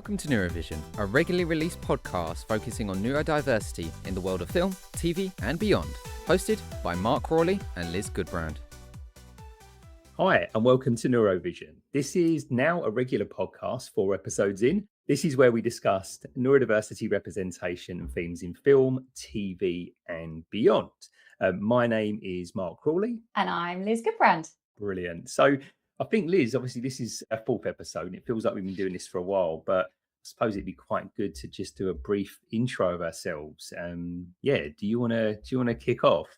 Welcome to NeuroVision, a regularly released podcast focusing on neurodiversity in the world of film, TV and beyond. Hosted by Marc and Liz Goodbrand. Hi, and welcome to NeuroVision. This is now a regular podcast, 4 episodes in. This is where we discussed neurodiversity representation and themes in film, TV and beyond. My name is Marc. And I'm Liz Goodbrand. Brilliant. So I think, Liz, obviously this is a 4th episode and it feels like we've been doing this for a while, but I suppose it'd be quite good to just do a brief intro of ourselves. Do you want to kick off?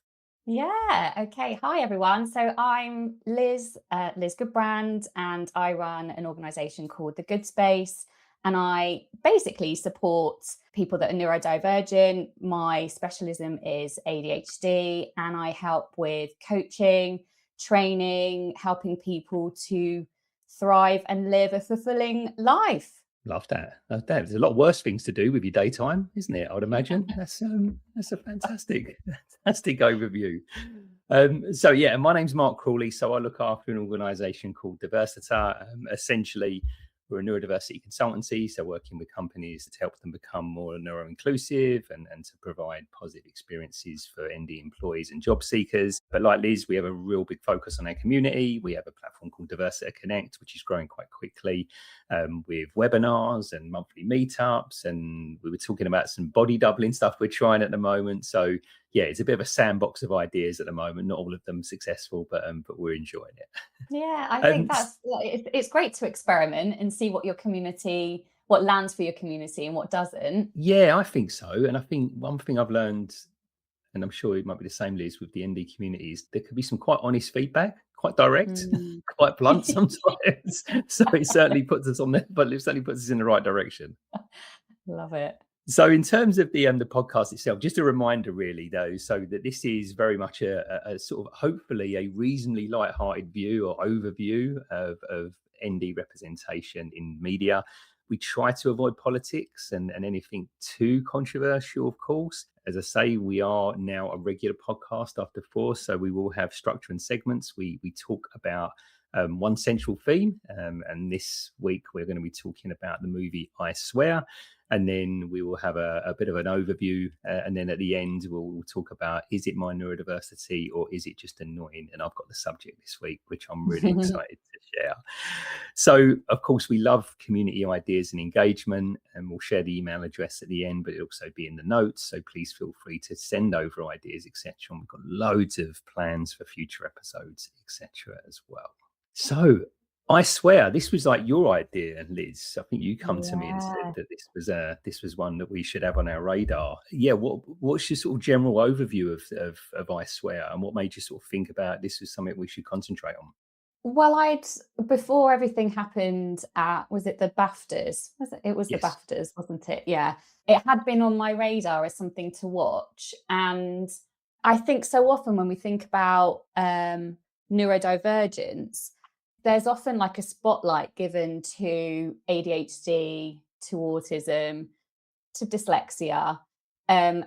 Yeah. Okay. Hi, everyone. So I'm Liz Goodbrand, and I run an organisation called The Good Space. And I basically support people that are neurodivergent. My specialism is ADHD, and I help with coaching, training, helping people to thrive and live a fulfilling life. Love that. There's a lot worse things to do with your daytime, isn't it? I would imagine. That's a fantastic overview. My name's Marc Crawley. So I look after an organisation called Davidson. Essentially, we're a neurodiversity consultancy, so working with companies to help them become more neuro-inclusive and to provide positive experiences for ND employees and job seekers. But like Liz, we have a real big focus on our community. We have a platform called Diversity Connect, which is growing quite quickly with webinars and monthly meetups. And we were talking about some body doubling stuff we're trying at the moment. So yeah, it's a bit of a sandbox of ideas at the moment. Not all of them successful, but we're enjoying it. Yeah, I think it's great to experiment and see what lands for your community and what doesn't. Yeah, I think so. And I think one thing I've learned, and I'm sure it might be the same, Liz, with the ND communities, there could be some quite honest feedback, quite direct, quite blunt sometimes. So it certainly puts us in the right direction. Love it. So in terms of the podcast itself, just a reminder really though, so that this is very much a sort of hopefully a reasonably light-hearted view or overview of ND representation in media. We try to avoid politics and anything too controversial, of course. As I say, we are now a regular podcast after 4, so we will have structure and segments. We talk about one central theme, and this week we're going to be talking about the movie I Swear. And then we will have a bit of an overview. And then at the end, we'll talk about, is it my neurodiversity or is it just annoying? And I've got the subject this week, which I'm really excited to share. So, of course, we love community ideas and engagement, and we'll share the email address at the end, but it'll also be in the notes. So please feel free to send over ideas, etc. And we've got loads of plans for future episodes, etc. as well. So I swear, this was like your idea, Liz. I think you come to me and said that this was one that we should have on our radar. Yeah, what's your sort of general overview of I Swear, and what made you sort of think about this was something we should concentrate on? Well, before everything happened was it the BAFTAs? It was yes. The BAFTAs, wasn't it? Yeah. It had been on my radar as something to watch. And I think so often when we think about neurodivergence, there's often like a spotlight given to ADHD, to autism, to dyslexia, and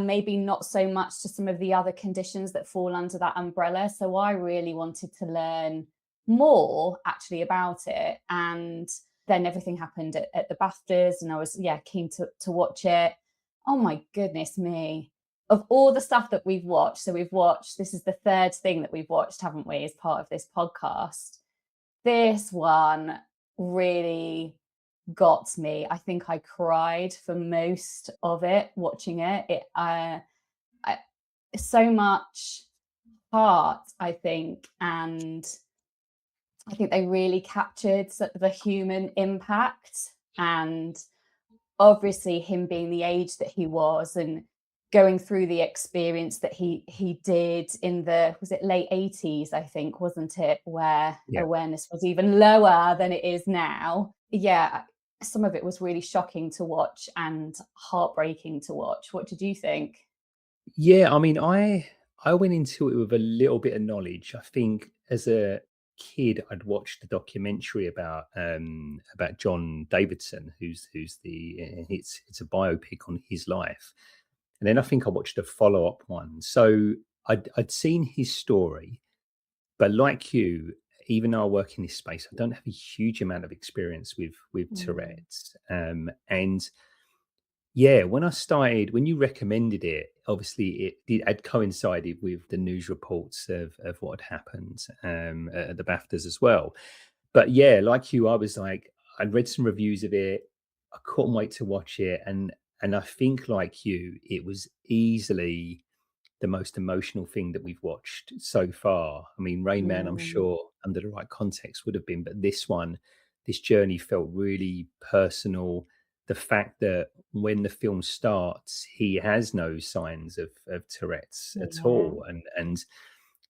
maybe not so much to some of the other conditions that fall under that umbrella. So I really wanted to learn more actually about it. And then everything happened at the BAFTAs, and I was keen to watch it. Oh my goodness me. Of all the stuff that we've watched, this is the 3rd thing that we've watched, haven't we, as part of this podcast. This one really got me. I think I cried for most of it, watching it. So much heart, I think. And I think they really captured the human impact. And obviously him being the age that he was and going through the experience that he did in was it late 80s, I think, wasn't it, where awareness was even lower than it is now. Yeah, some of it was really shocking to watch and heartbreaking to watch. What did you think? Yeah, I mean, I went into it with a little bit of knowledge. I think as a kid, I'd watched the documentary about John Davidson, who's it's a biopic on his life. And then I think I watched a follow-up one. So I'd seen his story, but like you, even though I work in this space, I don't have a huge amount of experience with Tourette's. And yeah, when you recommended it, obviously it had coincided with the news reports of what had happened at the BAFTAs as well. But yeah, like you, I was like, I'd read some reviews of it. I couldn't wait to watch it. And I think, like you, it was easily the most emotional thing that we've watched so far. I mean, Rain Man, I'm sure under the right context would have been, but this journey felt really personal. The fact that when the film starts, he has no signs of Tourette's at all. And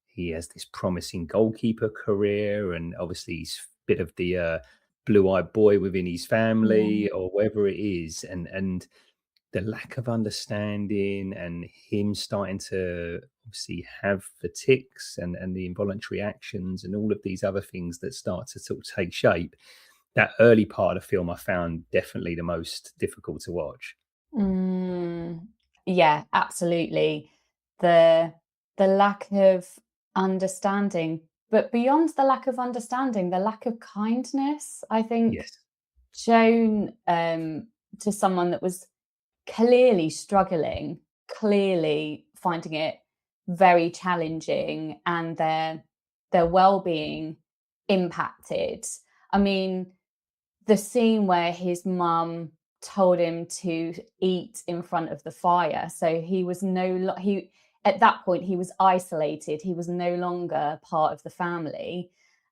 he has this promising goalkeeper career, and obviously he's a bit of the blue-eyed boy within his family or whatever it is. And the lack of understanding and him starting to obviously have the tics and the involuntary actions and all of these other things that start to sort of take shape. That early part of the film I found definitely the most difficult to watch. Yeah, absolutely. The lack of understanding, but beyond the lack of understanding, the lack of kindness, I think, Yes. shown to someone that was clearly struggling, clearly finding it very challenging, and their well-being impacted. I mean, the scene where his mum told him to eat in front of the fire, so he was at that point he was isolated, he was no longer part of the family.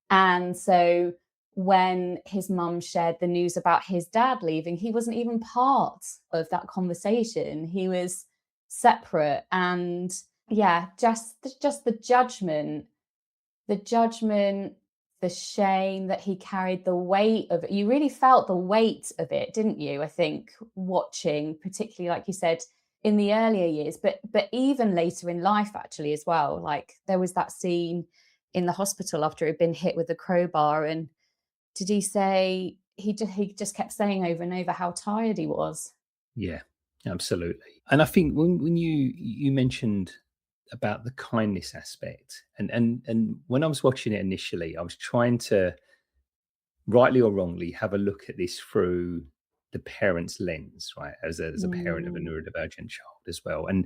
And so when his mum shared the news about his dad leaving, he wasn't even part of that conversation. He was separate. And yeah, just the judgment, the shame that he carried, the weight of it. You really felt the weight of it, didn't you? I think watching, particularly like you said, in the earlier years, but even later in life actually as well. Like there was that scene in the hospital after he'd been hit with a crowbar, and did he say he just kept saying over and over how tired he was? Yeah, absolutely. And I think when you mentioned about the kindness aspect, and when I was watching it initially, I was trying to, rightly or wrongly, have a look at this through the parent's lens, right? As a parent of a neurodivergent child as well. And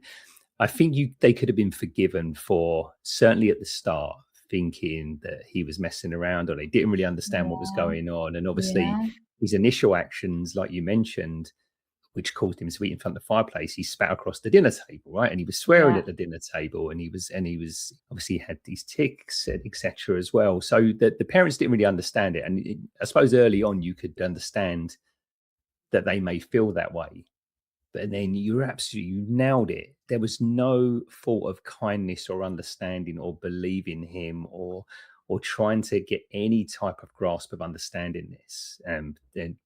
I think they could have been forgiven for, certainly at the start, thinking that he was messing around or they didn't really understand what was going on. And obviously his initial actions, like you mentioned, which caused him to eat in front of the fireplace, he spat across the dinner table, right? And he was swearing at the dinner table, and he was obviously had these tics, etc. as well. So the parents didn't really understand it. And I suppose early on you could understand that they may feel that way. But then you nailed it. There was no thought of kindness or understanding or believing him or trying to get any type of grasp of understanding this, and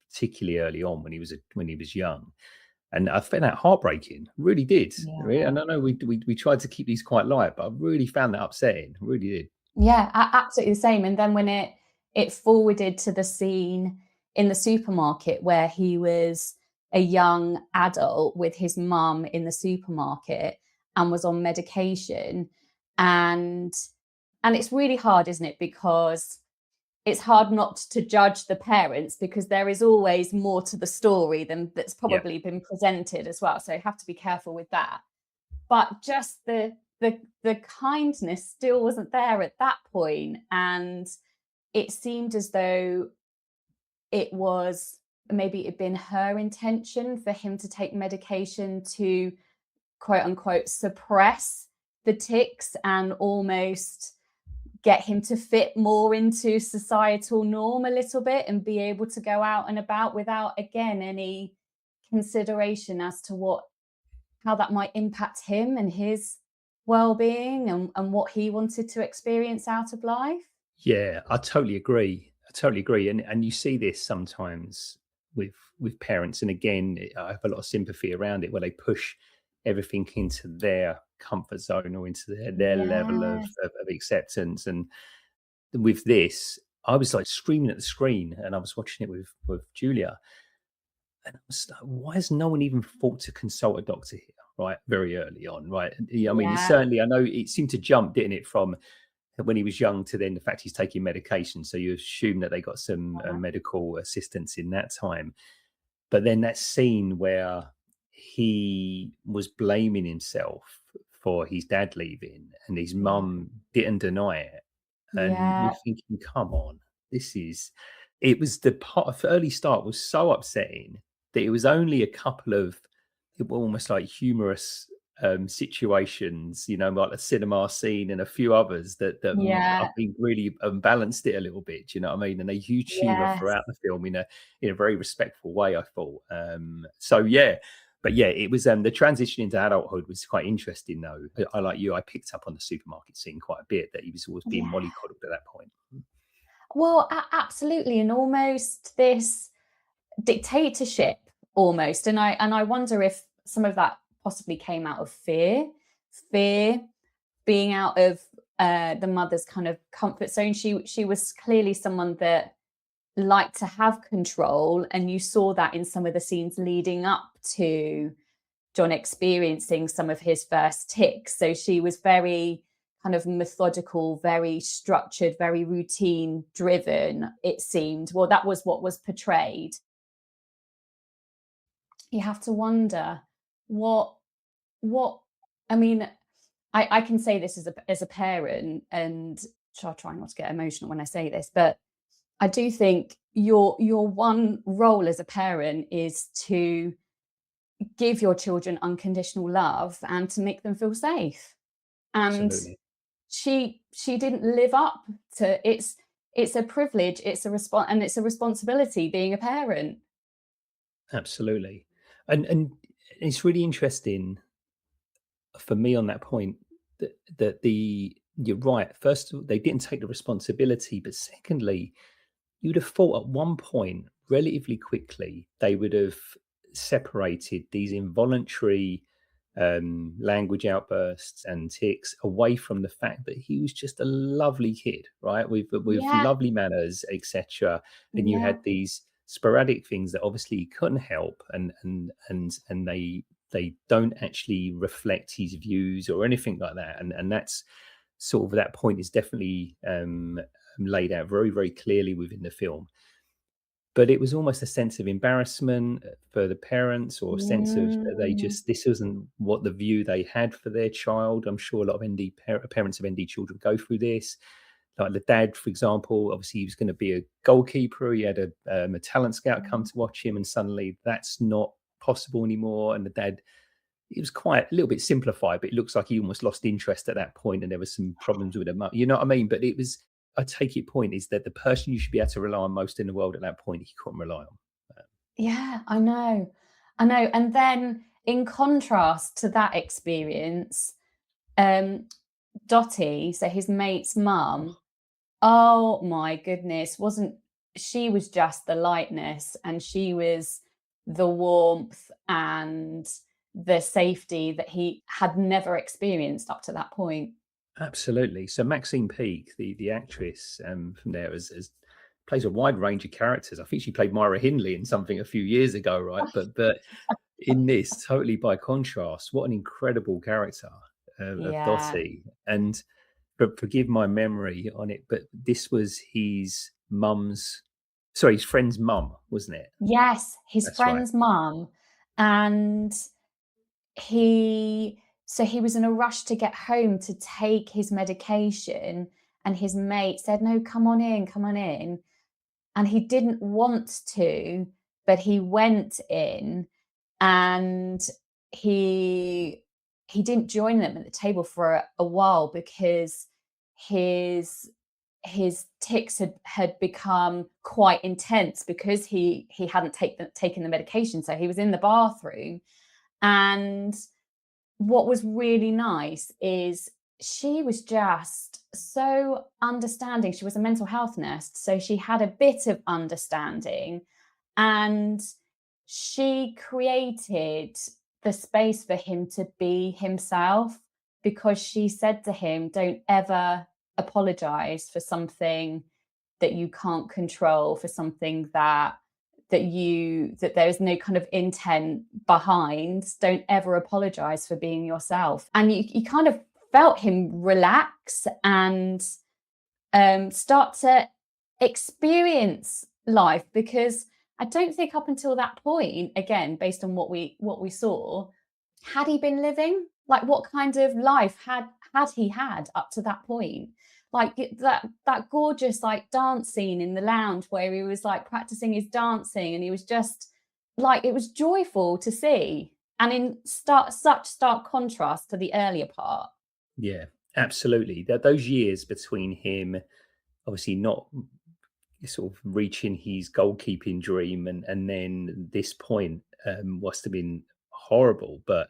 particularly early on when he was young. And I found that heartbreaking, really did. Really. And I know we tried to keep these quite light, but I really found that upsetting, really did. Yeah, absolutely the same. And then when it forwarded to the scene in the supermarket where he was a young adult with his mum in the supermarket and was on medication, and it's really hard, isn't it? Because it's hard not to judge the parents, because there is always more to the story than that's probably been presented as well. So you have to be careful with that. But just the kindness still wasn't there at that point. And it seemed as though maybe it'd been her intention for him to take medication to, quote unquote, suppress the tics and almost get him to fit more into societal norm a little bit and be able to go out and about without, again, any consideration as to how that might impact him and his well-being and what he wanted to experience out of life. Yeah, I totally agree. And you see this sometimes with parents. And again, I have a lot of sympathy around it, where they push everything into their comfort zone or into their level of acceptance. And with this, I was like screaming at the screen, and I was watching it with Julia. And I was like, why has no one even thought to consult a doctor here, right? Very early on, right? I mean, certainly, I know it seemed to jump, didn't it, from when he was young to then the fact he's taking medication. So you assume that they got some medical assistance in that time. But then that scene where he was blaming himself for his dad leaving and his mum didn't deny it. And you're thinking, come on, it was the part of the early start was so upsetting that it was only a couple of almost like humorous situations, like the cinema scene and a few others that I think really balanced it a little bit. Do you know what I mean? And a huge humor throughout the film in a very respectful way, I thought. But it was the transition into adulthood was quite interesting though. I like you, I picked up on the supermarket scene quite a bit, that he was always being mollycoddled at that point. Well, absolutely, and almost this dictatorship almost, and I wonder if some of that possibly came out of fear being out of the mother's kind of comfort zone. She was clearly someone that liked to have control, and you saw that in some of the scenes leading up to John experiencing some of his first tics. So she was very kind of methodical, very structured, very routine driven, it seemed. Well, that was what was portrayed. You have to wonder what I mean, I can say this as a parent, and I'll try not to get emotional when I say this, but I do think your one role as a parent is to give your children unconditional love and to make them feel safe. And Absolutely. she didn't live up to it's a privilege, it's a responsibility being a parent. Absolutely. And it's really interesting for me on that point that you're right. First, they didn't take the responsibility, but secondly, you'd have thought at one point, relatively quickly, they would have separated these involuntary language outbursts and tics away from the fact that he was just a lovely kid, right? With lovely manners, etc. And you had these sporadic things that obviously he couldn't help, and they don't actually reflect his views or anything like that. And that's sort of, that point is definitely laid out very, very clearly within the film. But it was almost a sense of embarrassment for the parents, or a sense of this wasn't what the view they had for their child. I'm sure a lot of parents of ND children go through this. Like the dad, for example, obviously he was going to be a goalkeeper. He had a talent scout come to watch him, and suddenly that's not possible anymore. And the dad, it was quite a little bit simplified, but it looks like he almost lost interest at that point, and there was some problems with him. You know what I mean? But it was, I take it point is that the person you should be able to rely on most in the world at that point, he couldn't rely on. Yeah, I know. And then in contrast to that experience, Dottie, so his mate's mum, oh my goodness, she was just the lightness, and she was the warmth and the safety that he had never experienced up to that point. Absolutely. So Maxine Peake, the actress from there, plays a wide range of characters. I think she played Myra Hindley in something a few years ago, right? But in this, totally by contrast, what an incredible character of Dottie. And forgive my memory on it, but this was his friend's mum, wasn't it? Yes, his friend's mum. And he was in a rush to get home to take his medication, and his mate said, no, come on in. And he didn't want to, but he went in, and he didn't join them at the table for a while because his tics had become quite intense because he hadn't taken the medication. So he was in the bathroom, and what was really nice is she was just so understanding. She was a mental health nurse, so she had a bit of understanding, and she created the space for him to be himself, because she said to him, don't ever apologize for something that you can't control, for something that there is no kind of intent behind. Don't ever apologize for being yourself. And you kind of felt him relax, and start to experience life, because I don't think up until that point, again, based on what we saw, had he been living? Like, what kind of life had he had up to that point? Like that gorgeous like dance scene in the lounge where he was like practicing his dancing, and he was just like, it was joyful to see, and in such stark contrast to the earlier part. Yeah, absolutely. Those years between him, obviously not sort of reaching his goalkeeping dream, and then this point, must have been horrible. But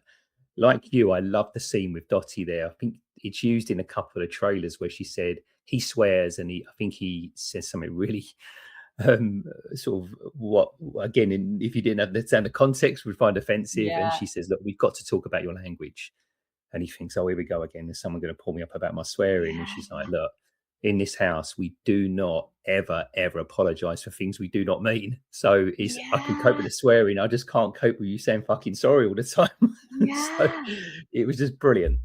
like you, I love the scene with Dottie there. I think it's used in a couple of trailers where she said he swears, and I think he says something really sort of, what again, if you didn't understand the context, would find offensive. And Yeah. she says, look, we've got to talk about your language. And he thinks, oh, here we go again. There's someone going to pull me up about my swearing. And she's like, look, in this house, we do not ever, ever apologize for things we do not mean. So I can cope with the swearing. I just can't cope with you saying fucking sorry all the time. So it was just brilliant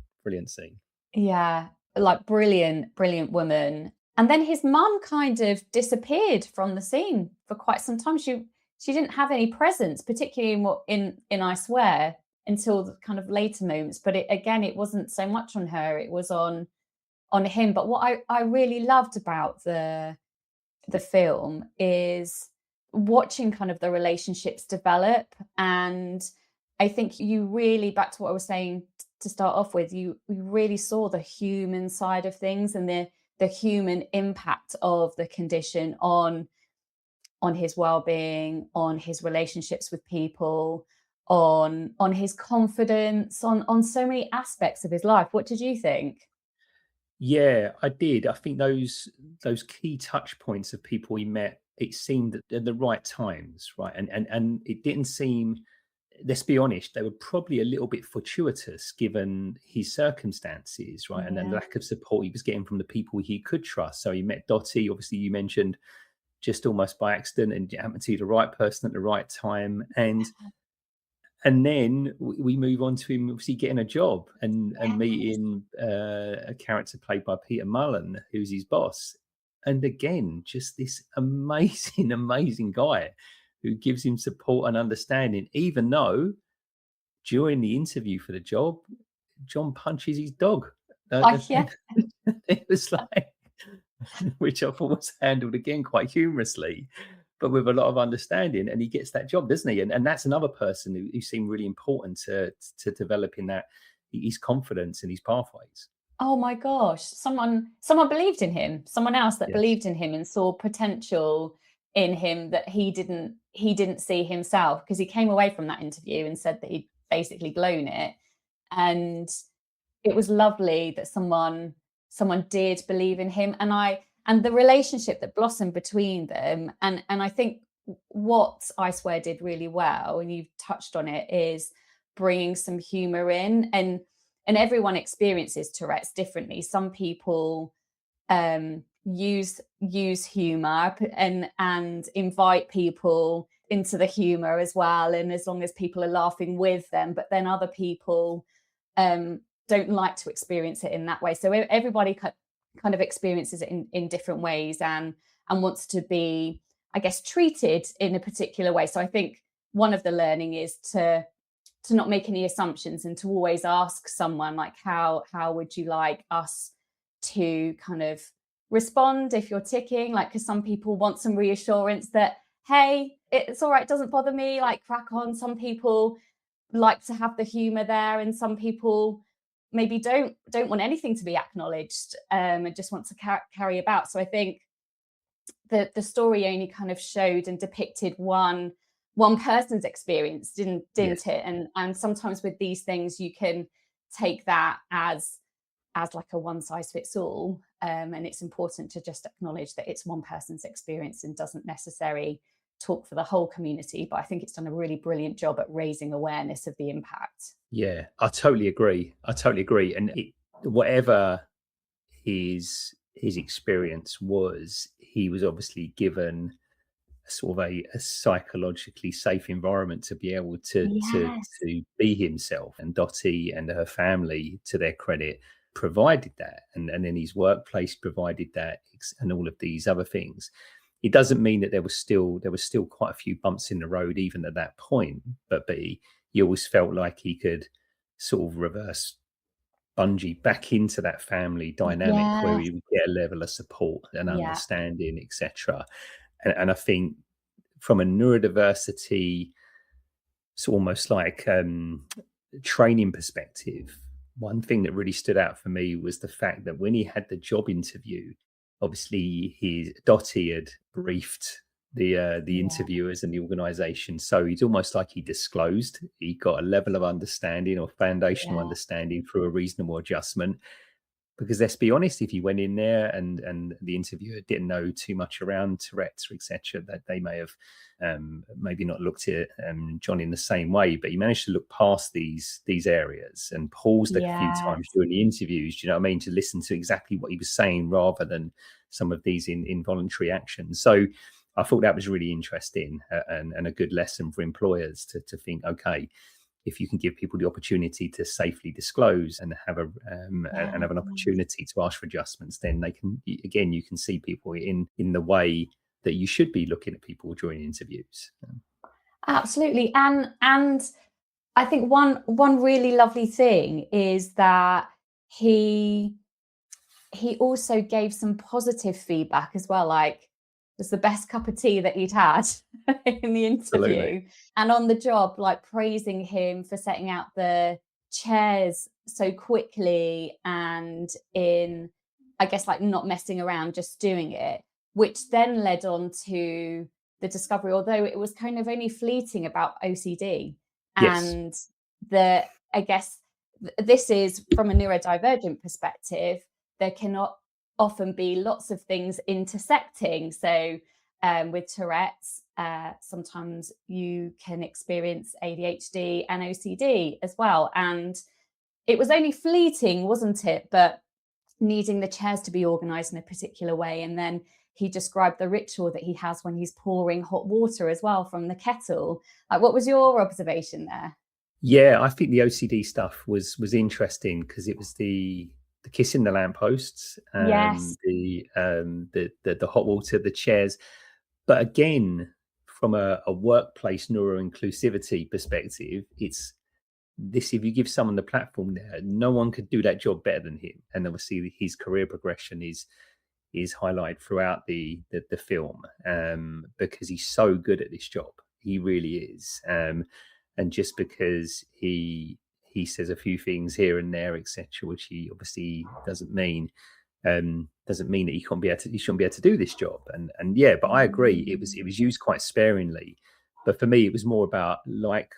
scene. Yeah, like brilliant woman. And then his mum kind of disappeared from the scene for quite some time. She didn't have any presence, particularly in I Swear, until the kind of later moments. But it wasn't so much on her; it was on him. But what I really loved about the film is watching kind of the relationships develop. And I think you really, back to what I was saying to start off with, you really saw the human side of things, and the human impact of the condition on his well-being, on his relationships with people, on his confidence, on so many aspects of his life. What did you think? Yeah, I did. I think those key touch points of people he met, it seemed at the right times, right? And it didn't seem, let's be honest, they were probably a little bit fortuitous given his circumstances, right? And the lack of support he was getting from the people he could trust. So he met Dottie, obviously you mentioned, just almost by accident, and happened to be the right person at the right time. And then we move on to him obviously getting a job and meeting a character played by Peter Mullan, who's his boss. And again, just this amazing guy who gives him support and understanding, even though during the interview for the job, John punches his dog. It was like, which I thought was handled again quite humorously, but with a lot of understanding, and he gets that job, doesn't he? And that's another person who seemed really important to developing that, his confidence and his pathways. Oh my gosh, someone believed in him, someone else that believed in him and saw potential in him that he didn't see himself, because he came away from that interview and said that he'd basically blown it. And it was lovely that someone did believe in him, and the relationship that blossomed between them. And I think what I Swear did really well, and you've touched on it, is bringing some humor in. And everyone experiences Tourette's differently. Some people use humor and invite people into the humor as well, and as long as people are laughing with them. But then other people don't like to experience it in that way. So everybody kind of experiences it in different ways, and wants to be, I guess, treated in a particular way. So I think one of the learning is to not make any assumptions, and to always ask someone, like, how would you like us to kind of respond if you're ticking? Like, because some people want some reassurance that, hey, it's all right, it doesn't bother me, like, crack on. Some people like to have the humor there, and some people maybe don't want anything to be acknowledged, and just want to carry about. So I think the story only kind of showed and depicted one person's experience, didn't it? And sometimes with these things, you can take that as like a one size fits all, and it's important to just acknowledge that it's one person's experience and doesn't necessarily talk for the whole community. But I think it's done a really brilliant job at raising awareness of the impact. Yeah, I totally agree. And whatever his experience was, he was obviously given sort of a psychologically safe environment to be able to be himself. And Dottie and her family, to their credit, provided that, and then his workplace provided that, and all of these other things. It doesn't mean that there was still quite a few bumps in the road even at that point, but he always felt like he could sort of reverse bungee back into that family dynamic where he would get a level of support and understanding, etc. And I think from a neurodiversity, it's almost like training perspective, one thing that really stood out for me was the fact that when he had the job interview, obviously Dottie had briefed the interviewers and the organization, so it's almost like he disclosed he got a level of understanding or foundational understanding through a reasonable adjustment. Because let's be honest, if you went in there and the interviewer didn't know too much around Tourette's, etc., that they may have maybe not looked at John in the same way, but he managed to look past these areas and paused a few times during the interviews, do you know what I mean, to listen to exactly what he was saying rather than some of these involuntary actions. So I thought that was really interesting and a good lesson for employers to think, okay, if you can give people the opportunity to safely disclose and have an opportunity to ask for adjustments, then they can, again, you can see people in the way that you should be looking at people during interviews. Absolutely. And I think one really lovely thing is that he also gave some positive feedback as well, like it was the best cup of tea that he'd had in the interview. Absolutely. And on the job, like praising him for setting out the chairs so quickly and in, I guess, like not messing around, just doing it, which then led on to the discovery, although it was kind of only fleeting, about OCD. And I guess this is from a neurodivergent perspective, there cannot often be lots of things intersecting. So with Tourette's, sometimes you can experience ADHD and OCD as well. And it was only fleeting, wasn't it? But needing the chairs to be organized in a particular way. And then he described the ritual that he has when he's pouring hot water as well from the kettle. What was your observation there? Yeah, I think the OCD stuff was interesting because it was the kissing the lampposts, the hot water, the chairs. But again, from a workplace neuro-inclusivity perspective, it's this: if you give someone the platform there, no one could do that job better than him. And obviously his career progression is highlighted throughout the film, because he's so good at this job. He really is. And just because he says a few things here and there, etc., which he obviously doesn't mean that he shouldn't be able to do this job. And yeah, but I agree, it was used quite sparingly. But for me, it was more about, like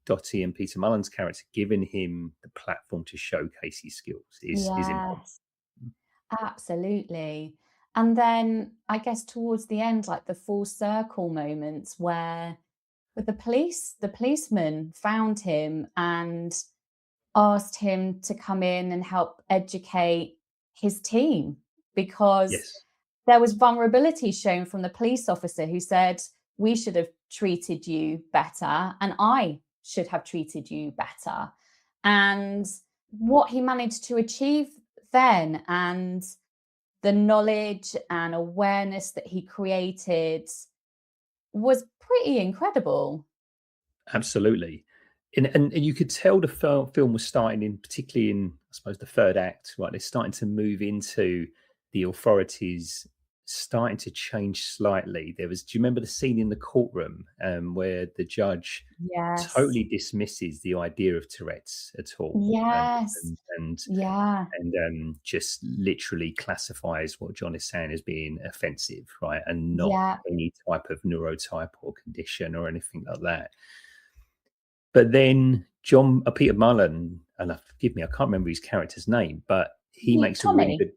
Dottie and Peter Mullan's character, giving him the platform to showcase his skills is important. Absolutely. And then I guess towards the end, like the full circle moments where with the policeman found him and asked him to come in and help educate his team, because there was vulnerability shown from the police officer who said, we should have treated you better and I should have treated you better. And what he managed to achieve then, and the knowledge and awareness that he created, was pretty incredible. Absolutely. And you could tell the film was starting particularly in, I suppose, the third act, right? They're starting to move into the authorities starting to change slightly. Do you remember the scene in the courtroom where the judge totally dismisses the idea of Tourette's at all? And just literally classifies what John is saying as being offensive, right? And not any type of neurotype or condition or anything like that. But then Peter Mullan, and forgive me, I can't remember his character's name, but he makes Tommy. a really good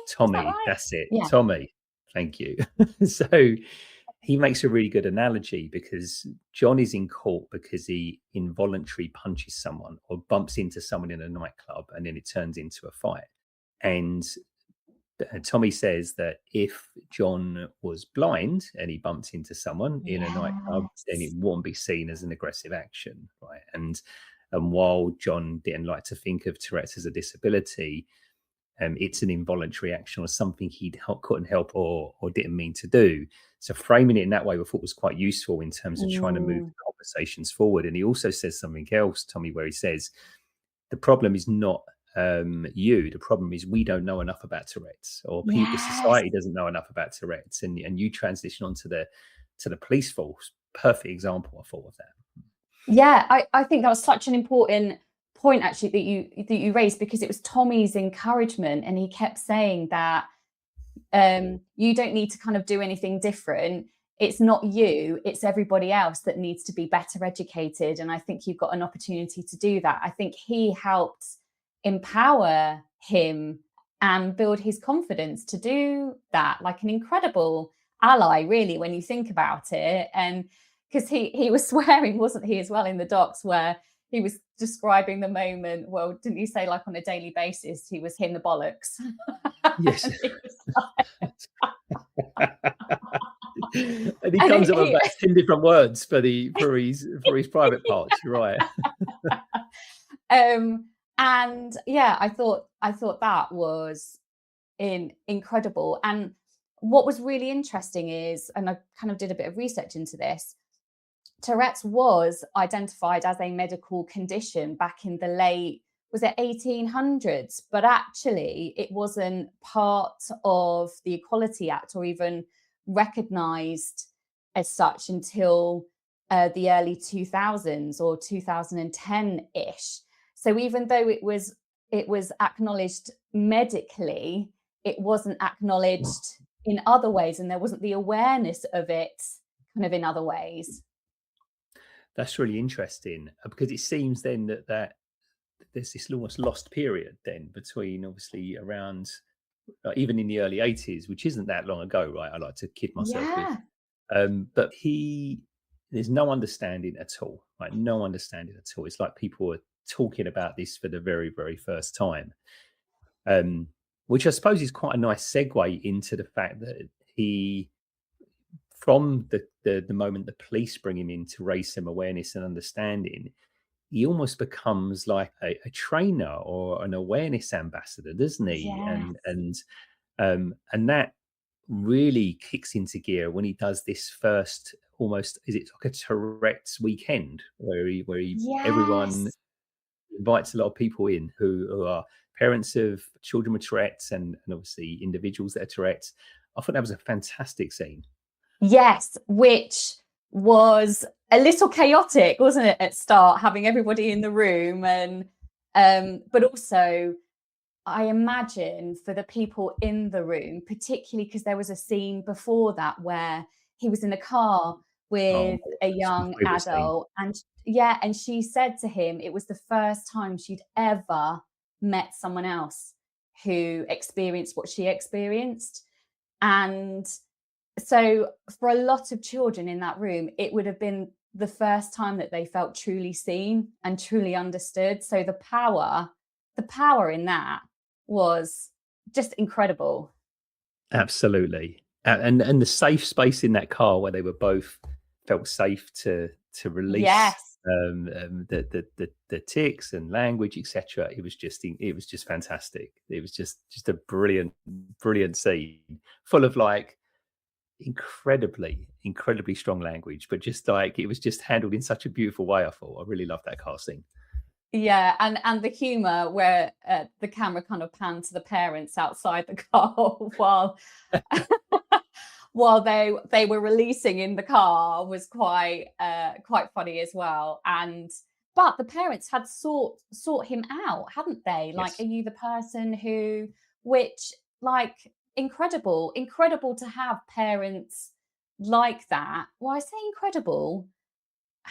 Tommy. Right? That's it. Yeah. Tommy. Thank you. So he makes a really good analogy, because John is in court because he involuntarily punches someone or bumps into someone in a nightclub, and then it turns into a fight. And Tommy says that if John was blind and he bumped into someone in a nightclub, then it wouldn't be seen as an aggressive action, right? And while John didn't like to think of Tourette's as a disability, it's an involuntary action or something he couldn't help or didn't mean to do. So framing it in that way, I thought was quite useful in terms of trying to move the conversations forward. And he also says something else, Tommy, where he says, the problem is not you. The problem is we don't know enough about Tourette's, or the society doesn't know enough about Tourette's. And you transition onto the police force. Perfect example, I thought, of that. Yeah, I think that was such an important point actually that you raised, because it was Tommy's encouragement, and he kept saying that you don't need to kind of do anything different. It's not you, it's everybody else that needs to be better educated. And I think you've got an opportunity to do that. I think he helped empower him and build his confidence to do that, like an incredible ally, really, when you think about it. And because he was swearing, wasn't he, as well, in the docs, where he was describing the moment. Well, didn't you say, like, on a daily basis he was hitting the bollocks? Yes. And he comes up with about 10 different words for his private parts. You're right. And yeah, I thought that was incredible. And what was really interesting is, and I kind of did a bit of research into this, Tourette's was identified as a medical condition back in the late, was it 1800s? But actually it wasn't part of the Equality Act or even recognised as such until the early 2000s or 2010-ish. So even though it was acknowledged medically, it wasn't acknowledged in other ways, and there wasn't the awareness of it kind of in other ways. That's really interesting, because it seems then that there's this almost lost period then between, obviously, around even in the early 80s, which isn't that long ago, right? I like to kid myself with. But there's no understanding at all, right? No understanding at all. It's like people are talking about this for the very, very first time, which I suppose is quite a nice segue into the fact that he, from the moment the police bring him in to raise some awareness and understanding, he almost becomes like a trainer or an awareness ambassador, doesn't he? Yes. And that really kicks into gear when he does this first, almost, is it like a Tourette's weekend where he yes. everyone invites a lot of people in who are parents of children with Tourette's and obviously individuals that are Tourette's. I thought that was a fantastic scene. Yes, which was a little chaotic, wasn't it, at start, having everybody in the room, and but also I imagine for the people in the room, particularly because there was a scene before that where he was in a car with a young adult, and she said to him it was the first time she'd ever met someone else who experienced what she experienced. And so for a lot of children in that room, it would have been the first time that they felt truly seen and truly understood. So the power in that was just incredible. Absolutely. And the safe space in that car where they were both felt safe to release the tics and language, etc. It was just fantastic. It was just a brilliant scene, full of like incredibly strong language, but just like it was just handled in such a beautiful way. I thought I really loved that car scene. Yeah, and the humor where the camera kind of panned to the parents outside the car while they were releasing in the car was quite funny as well. But the parents had sought him out, hadn't they? Like, yes. Are you the person who, which, like, incredible to have parents like that. Well, I say incredible.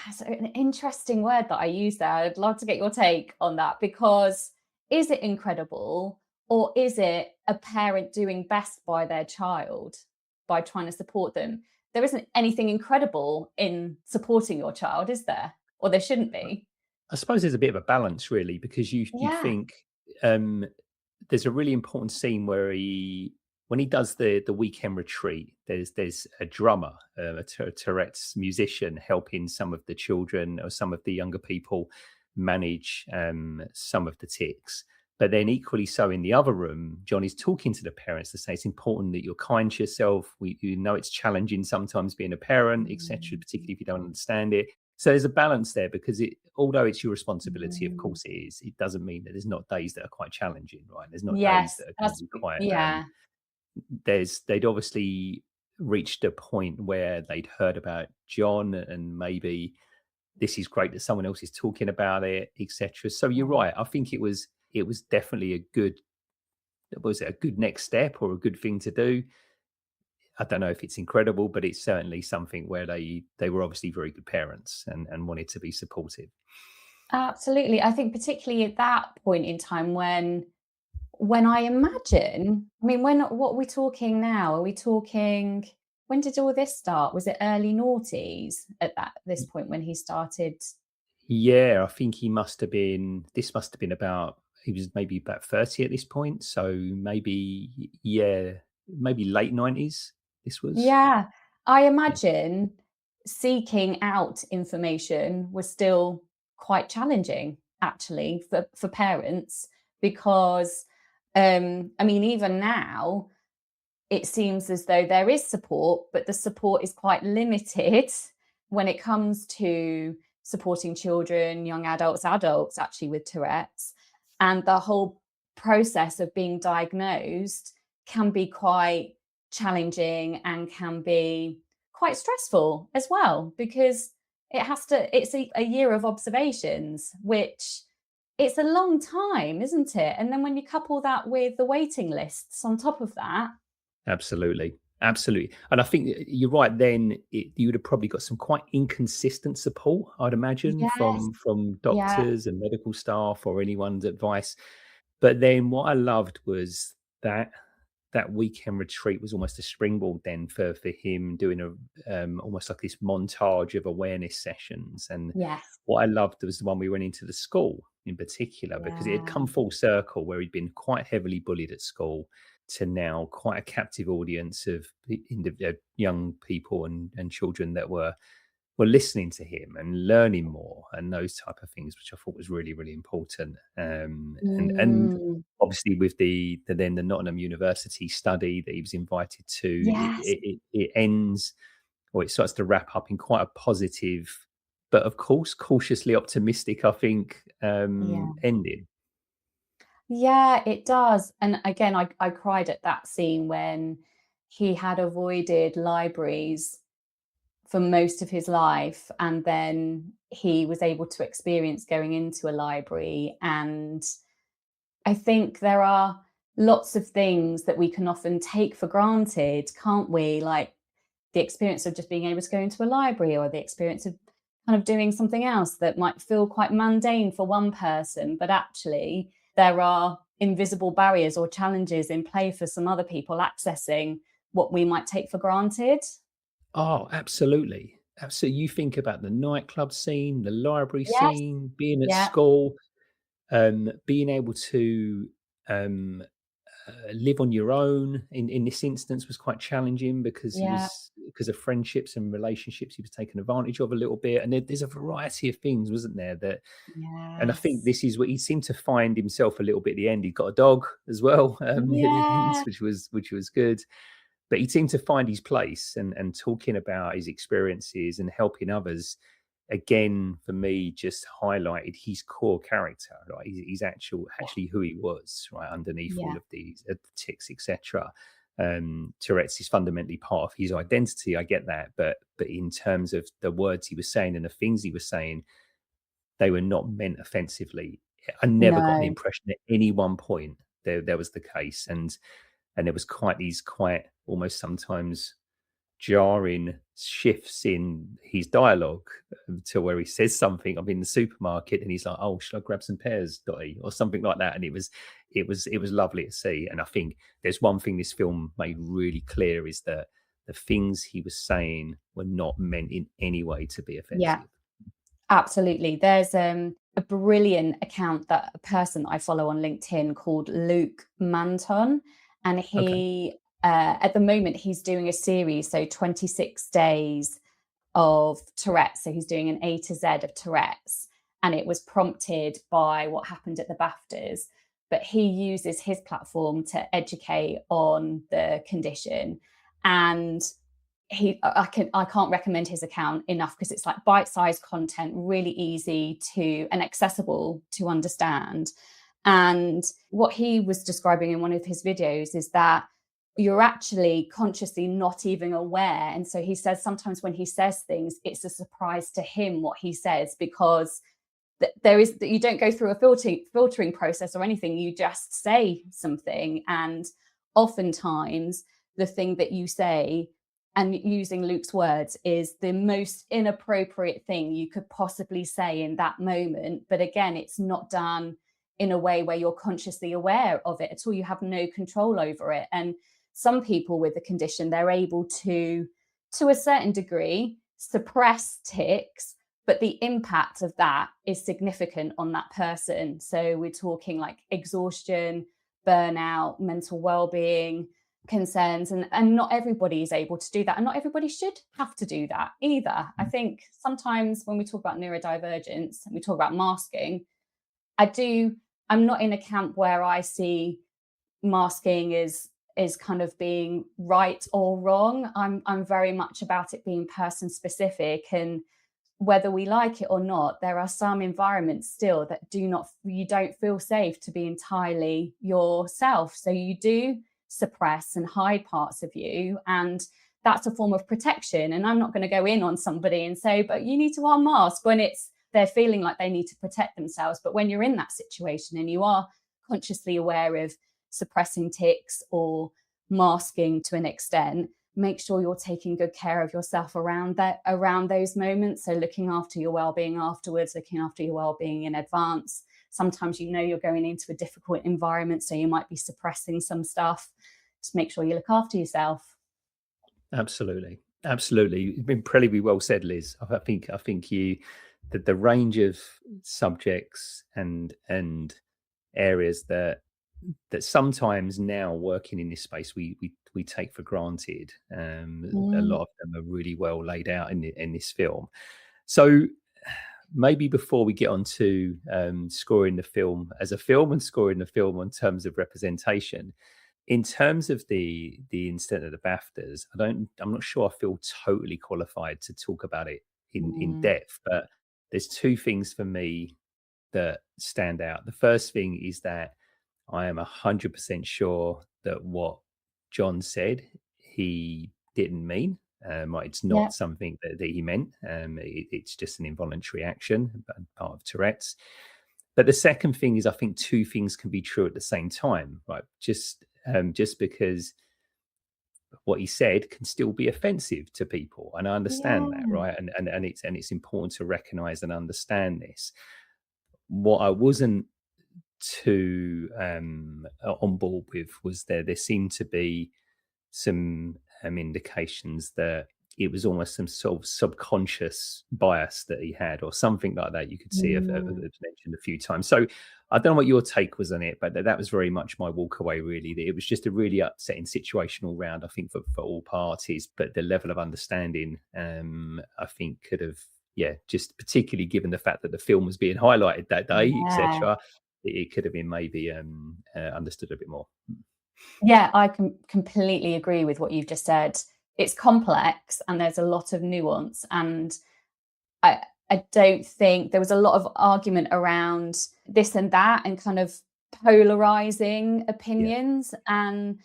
That's an interesting word that I use there. I'd love to get your take on that, because is it incredible, or is it a parent doing best by their child by trying to support them? There isn't anything incredible in supporting your child, is there? Or there shouldn't be. I suppose there's a bit of a balance, really, because you think there's a really important scene where when he does the weekend retreat, there's a drummer, a Tourette's musician, helping some of the children or some of the younger people manage some of the tics. But then equally so in the other room, John is talking to the parents to say it's important that you're kind to yourself. You know it's challenging sometimes being a parent, etc., particularly if you don't understand it. So there's a balance there, because although it's your responsibility, of course it is, it doesn't mean that there's not days that are quite challenging, right? There's not days Yes, that are going to be quite, yeah. they'd obviously reached a point where they'd heard about John, and maybe this is great that someone else is talking about it, etc. So you're right. I think it was definitely a good next step or a good thing to do. I don't know if it's incredible, but it's certainly something where they were obviously very good parents and wanted to be supportive. Absolutely. I think particularly at that point in time when I imagine, I mean, what are we talking now? Are we talking, when did all this start? Was it early noughties at this point when he started? Yeah, I think this must have been about, he was maybe about 30 at this point. So maybe late 90s this was. Yeah, I Yeah. imagine seeking out information was still quite challenging actually for parents, because I mean, even now it seems as though there is support, but the support is quite limited when it comes to supporting children, young adults actually with Tourette's. And the whole process of being diagnosed can be quite challenging and can be quite stressful as well, because it's a year of observations, which it's a long time, isn't it? And then when you couple that with the waiting lists on top of that. Absolutely. And I think you're right. Then you would have probably got some quite inconsistent support, I'd imagine, Yes. from Yeah. doctors and medical staff or anyone's advice. But then what I loved was that weekend retreat was almost a springboard then for him doing almost like this montage of awareness sessions. And Yes. what I loved was the one we went into the school in particular, because it had Yeah. come full circle, where he'd been quite heavily bullied at school to now quite a captive audience of young people and children that were listening to him and learning more and those type of things, which I thought was really, really important. And Mm. obviously with the Nottingham University study that he was invited to, Yes. it ends, or it starts to wrap up in quite a positive, but of course cautiously optimistic, I think, Yeah. ending. Yeah, it does. And again, I cried at that scene when he had avoided libraries for most of his life, and then he was able to experience going into a library. And I think there are lots of things that we can often take for granted, can't we? Like the experience of just being able to go into a library, or the experience of kind of doing something else that might feel quite mundane for one person, but actually there are invisible barriers or challenges in play for some other people accessing what we might take for granted. Oh, absolutely. Absolutely. You think about the nightclub scene, the library Yes. scene, being at Yeah. school, being able to um, live on your own in this instance was quite challenging, because Yeah. because of friendships and relationships he was taken advantage of a little bit. And there's a variety of things, wasn't there? And I think Yes. this is what he seemed to find himself a little bit at the end. He got a dog as well, near the end, Yeah. which was good. But he seemed to find his place, and talking about his experiences and helping others, again, for me, just highlighted his core character, right? He's actually who he was, right, underneath all Yeah. of these tics, etc. Tourette's is fundamentally part of his identity. I get that, but in terms of the words he was saying and the things he was saying, they were not meant offensively. I never got the No. impression at any one point there was the case, and there was quite almost sometimes jarring shifts in his dialogue, to where he says something. I'm in the supermarket and he's like, "Oh, should I grab some pears, Dottie?" or something like that. And it was lovely to see. And I think there's one thing this film made really clear, is that the things he was saying were not meant in any way to be Yeah. offensive. Absolutely. There's a brilliant account that a person that I follow on LinkedIn called Luke Manton, and Okay. he at the moment he's doing a series, so 26 days of Tourette. So he's doing an A to Z of Tourette's, and it was prompted by what happened at the BAFTAs. but he uses his platform to educate on the condition. And I can't recommend his account enough, because it's like bite-sized content, really easy to and accessible to understand. And what he was describing in one of his videos is that you're actually consciously not even aware. And so he says sometimes when he says things, it's a surprise to him what he says, because you don't go through a filtering process or anything. You just say something, and oftentimes the thing that you say, and using Luke's words, is the most inappropriate thing you could possibly say in that moment. But again, it's not done in a way where you're consciously aware of it at all. You have no control over it. And some people with the condition, they're able to a certain degree, suppress tics, but the impact of that is significant on that person. So we're talking like exhaustion, burnout, mental well-being concerns, and not everybody is able to do that, and not everybody should have to do that either. I think sometimes when we talk about neurodivergence and we talk about masking, I'm not in a camp where I see masking is kind of being right or wrong. I'm very much about it being person specific, and whether we like it or not, there are some environments still that you don't feel safe to be entirely yourself. So you do suppress and hide parts of you, and that's a form of protection. And I'm not going to go in on somebody and say, but you need to wear a mask, when they're feeling like they need to protect themselves. But when you're in that situation and you are consciously aware of suppressing tics or masking to an extent, make sure you're taking good care of yourself around those moments. So looking after your well-being afterwards, looking after your well-being in advance. Sometimes you're going into a difficult environment, so you might be suppressing some stuff. Just make sure you look after yourself. Absolutely. You've been incredibly well said, Liz. I think the range of subjects and areas that sometimes now working in this space we take for granted. A lot of them are really well laid out in this film. So maybe before we get on to scoring the film as a film and scoring the film in terms of representation, in terms of the incident of the BAFTAs, I'm not sure I feel totally qualified to talk about it in depth, but there's two things for me that stand out. The first thing is that I am 100% sure that what John said, he didn't mean. It's not something that he meant. It's just an involuntary action, part of Tourette's. But the second thing is, I think two things can be true at the same time, right? Just because what he said can still be offensive to people, and I understand that, right? And it's important to recognize and understand this. What I wasn't too on board with was there seemed to be some indications that it was almost some sort of subconscious bias that he had, or something like that. You could see I've mentioned a few times. So I don't know what your take was on it, but that was very much my walk away, really. That it was just a really upsetting situation all round, I think, for all parties. But the level of understanding, I think, could have, just particularly given the fact that the film was being highlighted that day, etc., it could have been maybe understood a bit more. Yeah, I can completely agree with what you've just said. It's complex and there's a lot of nuance, and I don't think there was a lot of argument around this and that and kind of polarizing opinions. And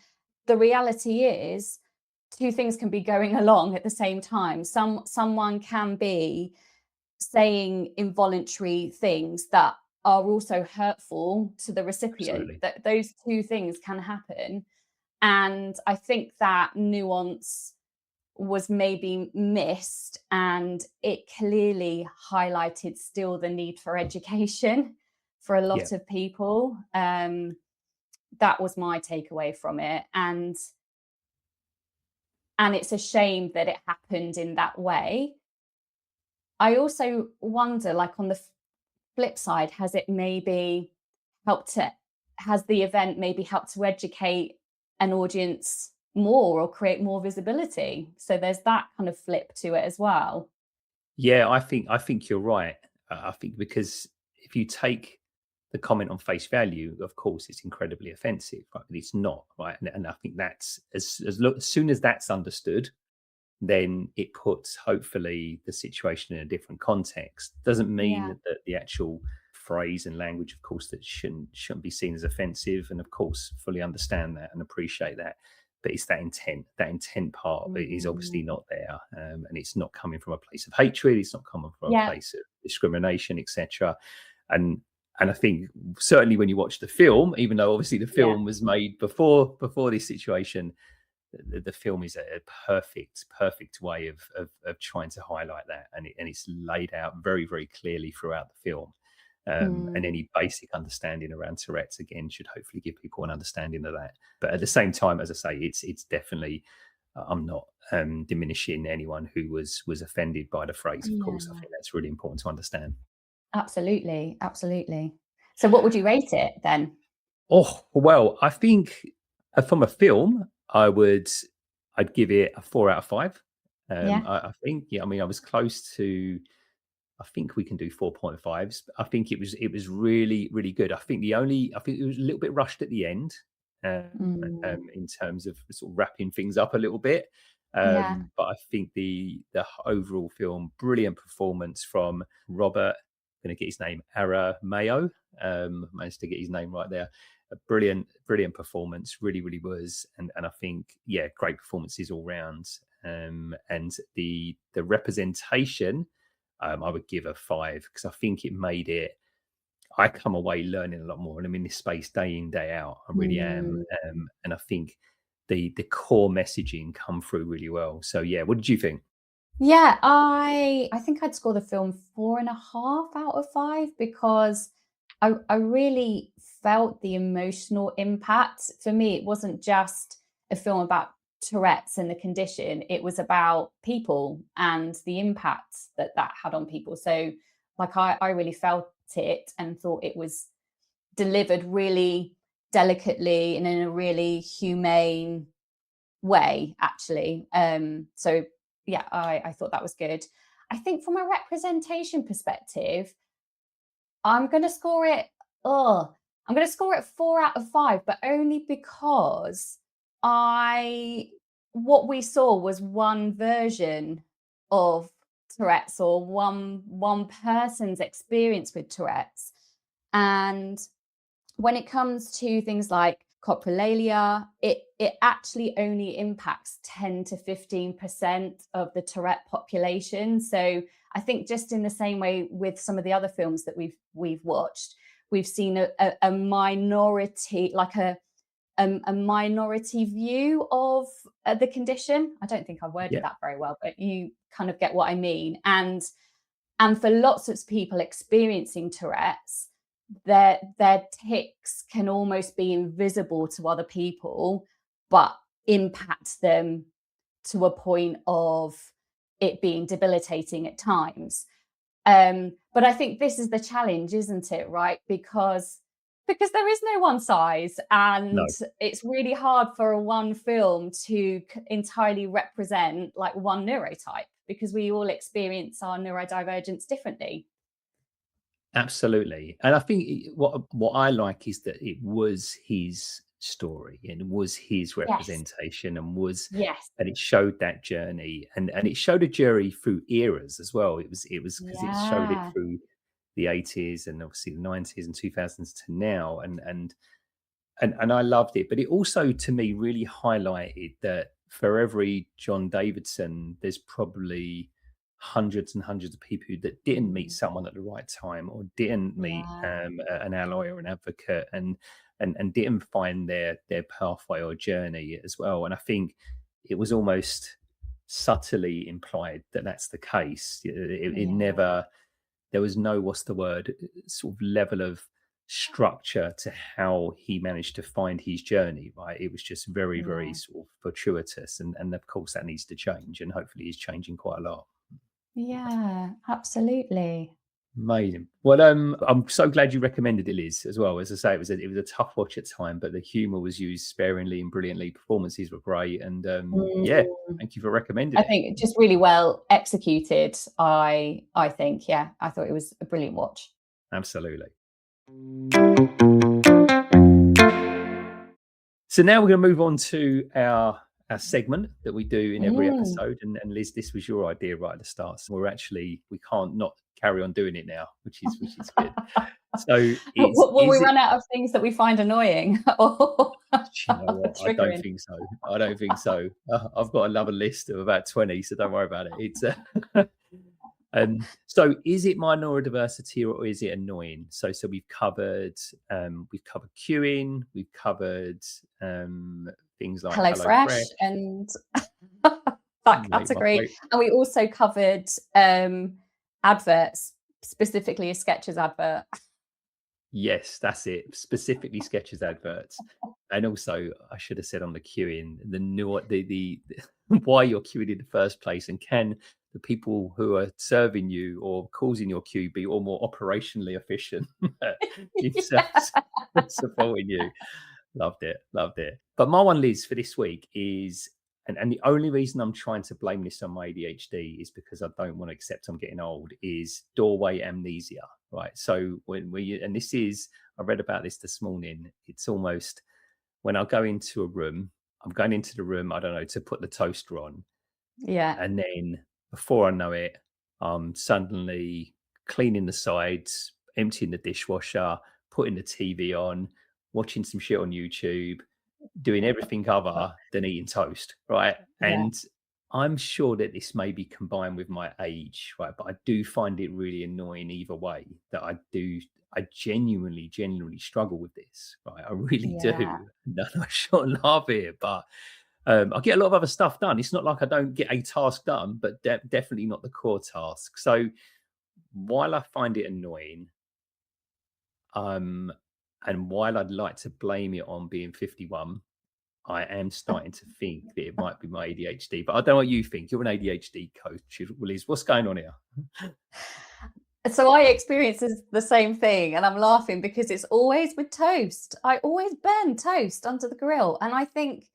the reality is, two things can be going along at the same time. Someone can be saying involuntary things that are also hurtful to the recipient. Absolutely. That those two things can happen. And I think that nuance was maybe missed, and it clearly highlighted still the need for education for a lot of people. That was my takeaway from it. And it's a shame that it happened in that way. I also wonder, like, on the flip side, has the event maybe helped to educate an audience more or create more visibility? So there's that kind of flip to it as well. Yeah, I think you're right. I think because if you take the comment on face value, of course, it's incredibly offensive, right? But it's not, right? And I think that's as soon as that's understood, then it puts hopefully the situation in a different context. Doesn't mean that the actual phrase and language, of course, that shouldn't be seen as offensive, and of course fully understand that and appreciate that. But it's that intent part of it is obviously not there, and it's not coming from a place of hatred. It's not coming from a place of discrimination, etc. And I think certainly when you watch the film, even though obviously the film was made before this situation, the film is a perfect way of trying to highlight that, and it's laid out very, very clearly throughout the film. And any basic understanding around Tourette's, again, should hopefully give people an understanding of that. But at the same time, as I say, it's definitely, I'm not diminishing anyone who was offended by the phrase. Of course, I think that's really important to understand. Absolutely. So what would you rate it then? Oh, well, I think from a film, I'd give it a 4 out of 5. I think, I mean, I was close to, I think we can do 4.5s. I think it was really, really good. I think it was a little bit rushed at the end, in terms of sort of wrapping things up a little bit. But I think the overall film, brilliant performance from Robert, I'm going to get his name, Aramayo. Managed to get his name right there. A brilliant performance, really, really was. And I think, great performances all round. And the representation, I would give a 5, because I think it made it, I come away learning a lot more, and I'm in this space day in, day out. I really am. And I think the core messaging come through really well. So what did you think? I think I'd score the film 4.5 out of 5, because I really felt the emotional impact. For me, it wasn't just a film about Tourette's and the condition. It was about people and the impact that had on people. So like I really felt it and thought it was delivered really delicately and in a really humane way, actually. So I thought that was good. I think from a representation perspective, I'm going to score it 4 out of 5, but only because what we saw was one version of Tourette's, or one person's experience with Tourette's. And when it comes to things like coprolalia, it actually only impacts 10 to 15% of the Tourette population. So I think just in the same way with some of the other films that we've watched, we've seen a minority, like a minority view of the condition. I don't think I worded that very well, but you kind of get what I mean. And for lots of people experiencing Tourette's, their tics can almost be invisible to other people, but impact them to a point of it being debilitating at times. But I think this is the challenge, isn't it? Right? Because there is no one size, and it's really hard for one film to entirely represent like one neurotype, because we all experience our neurodivergence differently. Absolutely. And I think what I like is that it was his story, and it was his representation, and and it showed that journey, and it showed a journey through eras as well. It was because it showed it through the 80s and obviously the 90s and 2000s to now, and I loved it. But it also, to me, really highlighted that for every John Davidson, there's probably hundreds and hundreds of people that didn't meet someone at the right time, or didn't meet an ally or an advocate, and didn't find their pathway or journey as well. And I think it was almost subtly implied that that's the case. It never, there was no, what's the word, sort of level of structure to how he managed to find his journey, right? It was just very, very sort of fortuitous, and of course that needs to change, and hopefully is changing quite a lot. Yeah, absolutely. Amazing. Well, I'm so glad you recommended it, Liz, as well. As I say, it was a tough watch at time, but the humour was used sparingly and brilliantly. Performances were great, and thank you for recommending it. I think just really well executed. I think, I thought it was a brilliant watch. Absolutely. So now we're going to move on to our segment that we do in every episode. And Liz, this was your idea right at the start. So we can't not carry on doing it now, which is good. So will we run out of things that we find annoying? Or you know what? I don't think so. I've got another list of about 20, so don't worry about it. It's so is it my neurodiversity or is it annoying? So we've covered queuing, we've covered things like HelloFresh and that category, and we also covered adverts, specifically a Skechers advert. Yes, that's it. Specifically Skechers adverts. And also I should have said on the queuing, the why you're queuing in the first place, and can the people who are serving you or causing your queue be all more operationally efficient in supporting you. Loved it. But my one, Liz, for this week is, and the only reason I'm trying to blame this on my ADHD is because I don't want to accept I'm getting old, is doorway amnesia, right? So I read about this morning, it's almost when I go into a room, I'm going into the room, I don't know, to put the toaster on. Yeah. And then before I know it, I'm suddenly cleaning the sides, emptying the dishwasher, putting the TV on, watching some shit on YouTube, doing everything other than eating toast, right? Yeah. And I'm sure that this may be combined with my age, right? But I do find it really annoying either way, that I genuinely struggle with this, right? I really do. No, I shouldn't laugh here, but I get a lot of other stuff done. It's not like I don't get a task done, but definitely not the core task. So while I find it annoying, and while I'd like to blame it on being 51, I am starting to think that it might be my ADHD. But I don't know what you think. You're an ADHD coach, Liz. What's going on here? So I experience the same thing, and I'm laughing because it's always with toast. I always burn toast under the grill, and I think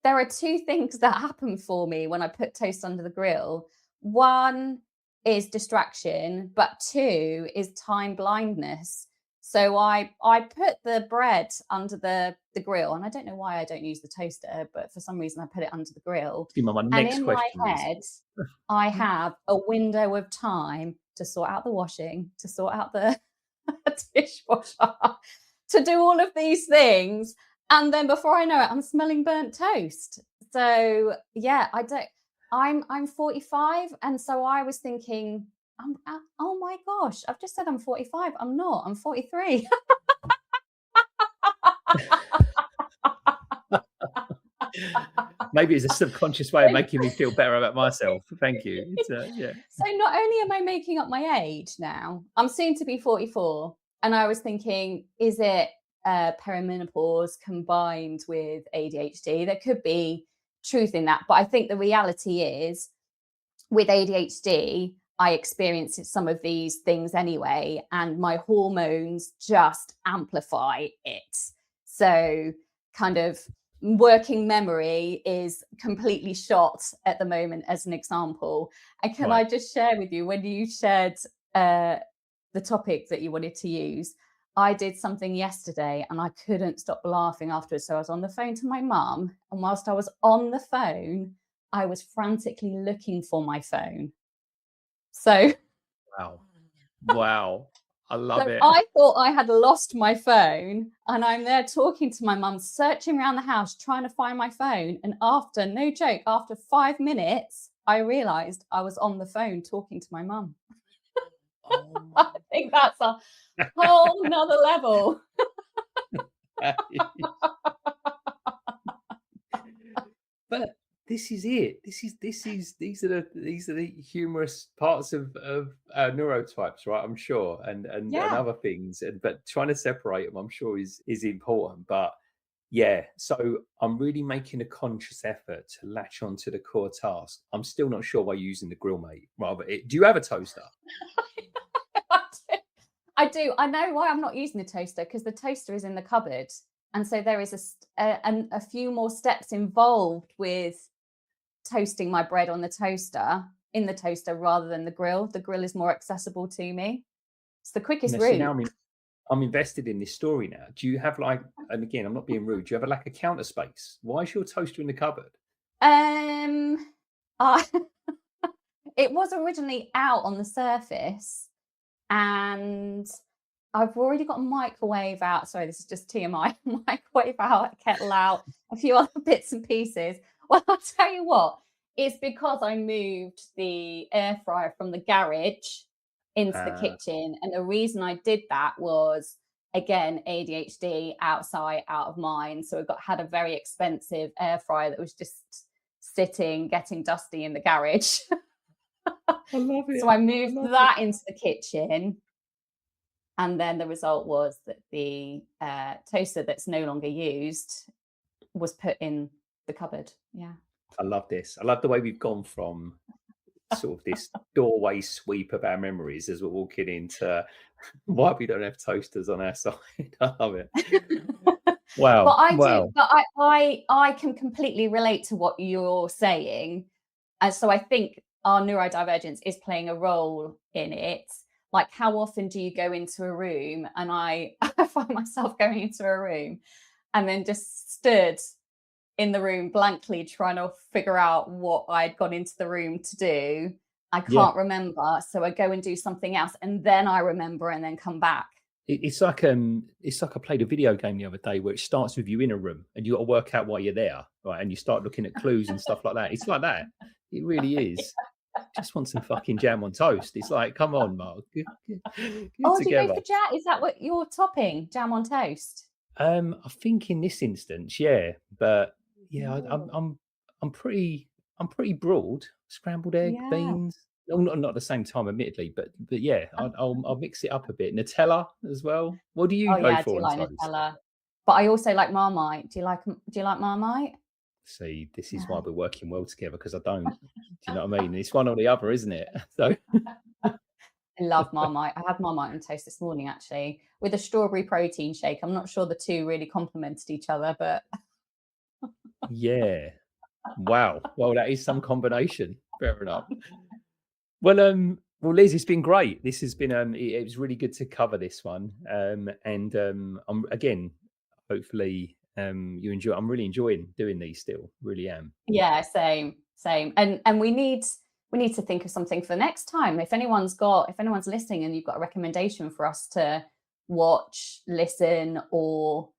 there are two things that happen for me when I put toast under the grill. One is distraction, but two is time blindness. So I put the bread under the grill, and I don't know why I don't use the toaster, but for some reason I put it under the grill. And in my head, I have a window of time to sort out the washing, to sort out the dishwasher, to do all of these things. And then before I know it, I'm smelling burnt toast. So yeah, I'm 45. And so I was thinking, oh my gosh, I've just said I'm 45. I'm not, I'm 43. Maybe it's a subconscious way of making me feel better about myself. Thank you. Yeah. So not only am I making up my age now, I'm soon to be 44. And I was thinking, is it perimenopause combined with ADHD? There could be truth in that. But I think the reality is with ADHD, I experience some of these things anyway, and my hormones just amplify it. So kind of working memory is completely shot at the moment, as an example. And can I just share with you, when you shared the topic that you wanted to use, I did something yesterday and I couldn't stop laughing afterwards. So I was on the phone to my mum, and whilst I was on the phone, I was frantically looking for my phone. So wow, I love it. I thought I had lost my phone, and I'm there talking to my mum, searching around the house trying to find my phone, and after 5 minutes I realized I was on the phone talking to my mum. I think that's a whole nother level. But this is it. These are the humorous parts of neurotypes, right? I'm sure, and other things. But trying to separate them, I'm sure, is important. But yeah, so I'm really making a conscious effort to latch onto the core task. I'm still not sure why you're using the grill, mate. Do you have a toaster? I do. I know why I'm not using the toaster, because the toaster is in the cupboard. And so there is a few more steps involved with toasting my bread in the toaster rather than the grill. The grill is more accessible to me. It's the quickest route. I'm invested in this story now. Do you have like, and again, I'm not being rude, do you have like a counter space? Why is your toaster in the cupboard? I it was originally out on the surface, and I've already got a microwave out. Sorry, this is just TMI. Microwave out, a kettle out, a few other bits and pieces. Well, I'll tell you what, it's because I moved the air fryer from the garage into the kitchen. And the reason I did that was, again, ADHD, outside, out of mind. So had a very expensive air fryer that was just sitting, getting dusty in the garage. I love it. So I moved that into the kitchen. And then the result was that the toaster that's no longer used was put in the cupboard. Yeah. I love this. I love the way we've gone from sort of this doorway sweep of our memories as we're walking into why we don't have toasters on our side. I love it. Wow. I can completely relate to what you're saying. And so I think our neurodivergence is playing a role in it. Like, how often do you go into a room? And I find myself going into a room and then just stood in the room blankly trying to figure out what I'd gone into the room to do. I can't remember. So I go and do something else, and then I remember and then come back. It's like I played a video game the other day where it starts with you in a room and you got to work out why you're there, right? And you start looking at clues and stuff like that. It's like that. It really is. Just want some fucking jam on toast. It's like, come on, Marc. Get oh, together. Do you go for jam? Is that what you're topping? Jam on toast? I think in this instance, yeah. But yeah, I'm pretty broad. Scrambled egg, beans. No, not at the same time, admittedly, but yeah, I'll mix it up a bit. Nutella as well. What do you go for? I do like Nutella, but I also like Marmite. Do you like Marmite? See, this is why we're working well together, because I don't. Do you know what I mean? It's one or the other, isn't it? So I love Marmite. I had Marmite on toast this morning, actually, with a strawberry protein shake. I'm not sure the two really complemented each other, but yeah. Wow. Well, that is some combination. Fair enough. Well, Liz, it's been great. This has been it was really good to cover this one. And I'm again, hopefully you enjoy. I'm really enjoying doing these still. Really am. Yeah, same. And we need to think of something for next time. If anyone's listening and you've got a recommendation for us to watch, listen, or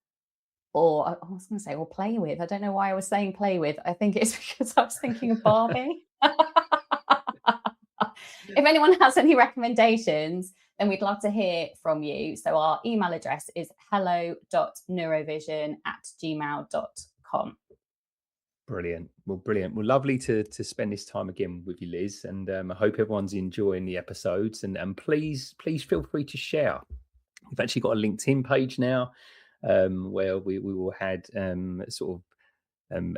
I was going to say, or play with. I don't know why I was saying play with. I think it's because I was thinking of Barbie. If anyone has any recommendations, then we'd love to hear from you. So our email address is hello.neurovision@gmail.com. Brilliant. Well, lovely to spend this time again with you, Liz. And I hope everyone's enjoying the episodes. And please feel free to share. We've actually got a LinkedIn page now where we will had sort of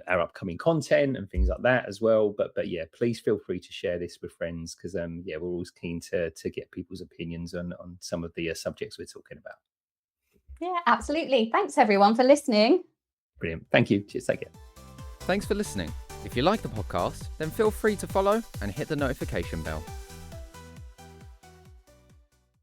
our upcoming content and things like that as well. But yeah, please feel free to share this with friends, because we're always keen to get people's opinions on some of the subjects we're talking about. Yeah, absolutely. Thanks everyone for listening. Brilliant. Thank you. Cheers. Take care. Thanks for listening. If you like the podcast, then feel free to follow and hit the notification bell.